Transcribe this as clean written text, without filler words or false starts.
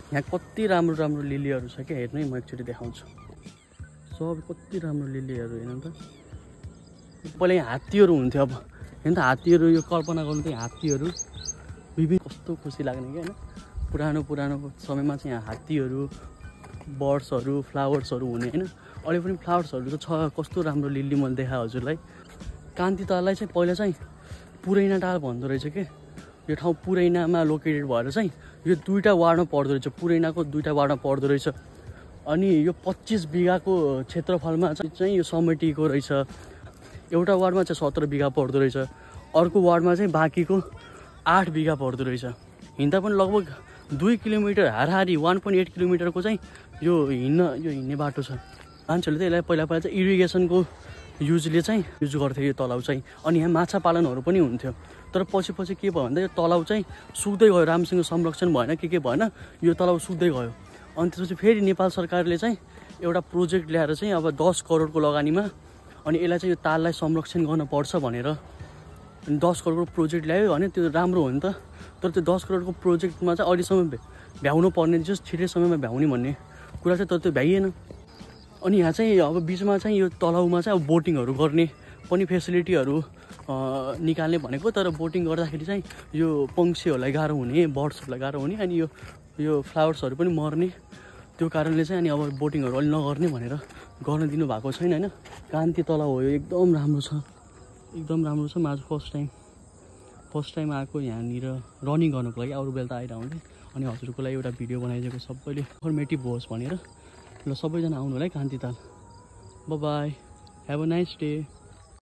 यहाँ कति राम्रो राम्रो लिलीहरू छ क्या, हेर्नु है म एकचोटि देखाउँछु। सब कति राम्रो लिलीहरू हेर्नु त। पहिला यहाँ हात्तीहरू हुन्थ्यो, अब हेर्नु त हात्तीहरू, यो कल्पना गर्नु त हात्तीहरू विभिन्न, कस्तो खुसी लाग्ने क्या होइन। पुरानो समयमा चाहिँ यहाँ हात्तीहरू, बर्ड्सहरू, फ्लावर्सहरू हुने होइन। अहिले पनि फ्लावर्सहरू त छ, कस्तो राम्रो लिली मैले देखाएँ हजुरलाई। कान्ति ताललाई चाहिँ पहिला चाहिँ पुरैना टार भन्दो रहेछ के। यो ठाउँ पुरैनामा लोकेटेड भएर चाहिँ यो 2टा वार्डमा पर्दो रहेछ, पुरैनाको 2टा वार्डमा पर्दो रहेछ। अनि यो 25 बिघाको क्षेत्रफलमा चाहिँ यो समेटिएको रहेछ। एउटा वार्डमा चाहिँ 17 बिघा पर्दो रहेछ, अर्को वार्डमा चाहिँ बाँकीको 8 बिघा पर्दो रहेछ। हिँड्दा पनि लगभग 2 किलोमिटर हाराहारी 1.8 किलोमिटरको चाहिँ यो हिँड्ने बाटो छ। मान्छेहरूले चाहिँ यसलाई पहिला चाहिँ इरिगेसनको युज गर्थ्यो यो तलाउ चाहिँ। अनि यहाँ माछा पालनहरू पनि हुन्थ्यो। तर पछि के भयो भन्दा यो तलाउ चाहिँ सुक्दै गयो, राम्रोसँग संरक्षण भएन, के भएन, यो तलाउ सुक्दै गयो। अनि त्यसपछि फेरि नेपाल सरकारले चाहिँ एउटा प्रोजेक्ट ल्याएर चाहिँ अब 10 करोडको लगानीमा अनि यसलाई चाहिँ यो ताललाई संरक्षण गर्नुपर्छ भनेर 10 करोडको प्रोजेक्ट ल्यायो भने त्यो राम्रो हो नि त। तर त्यो 10 करोडको प्रोजेक्टमा चाहिँ अहिलेसम्म भ्याउनु पर्ने, जस छिटै समयमा भ्याउने भन्ने कुरा चाहिँ, तर त्यो भ्याइएन। अनि यहाँ चाहिँ अब बिचमा चाहिँ यो तलाउमा चाहिँ अब बोटिङहरू गर्ने पनि फेसिलिटीहरू निकाल्ने भनेको। तर बोटिङ गर्दाखेरि चाहिँ यो पक्षीहरूलाई गाह्रो हुने, बर्ड्सहरूलाई गाह्रो हुने, अनि यो फ्लावर्सहरू पनि मर्ने। त्यो कारणले चाहिँ अनि अब बोटिङहरू अलि नगर्ने भनेर गर्न दिनुभएको छैन होइन। कान्ति तलाउ हो यो, एकदम राम्रो छ, एकदम राम्रो छ। म आज फर्स्ट टाइम आएको यहाँनिर रनिङ गर्नुको लागि, अरू बेला त आइरहन्थेँ। अनि हजुरको लागि एउटा भिडियो बनाइदिएको सबैले इन्फर्मेटिभ होस् भनेर। ल सबैजना आउनु होला है कान्ति ताल। By, have a nice day.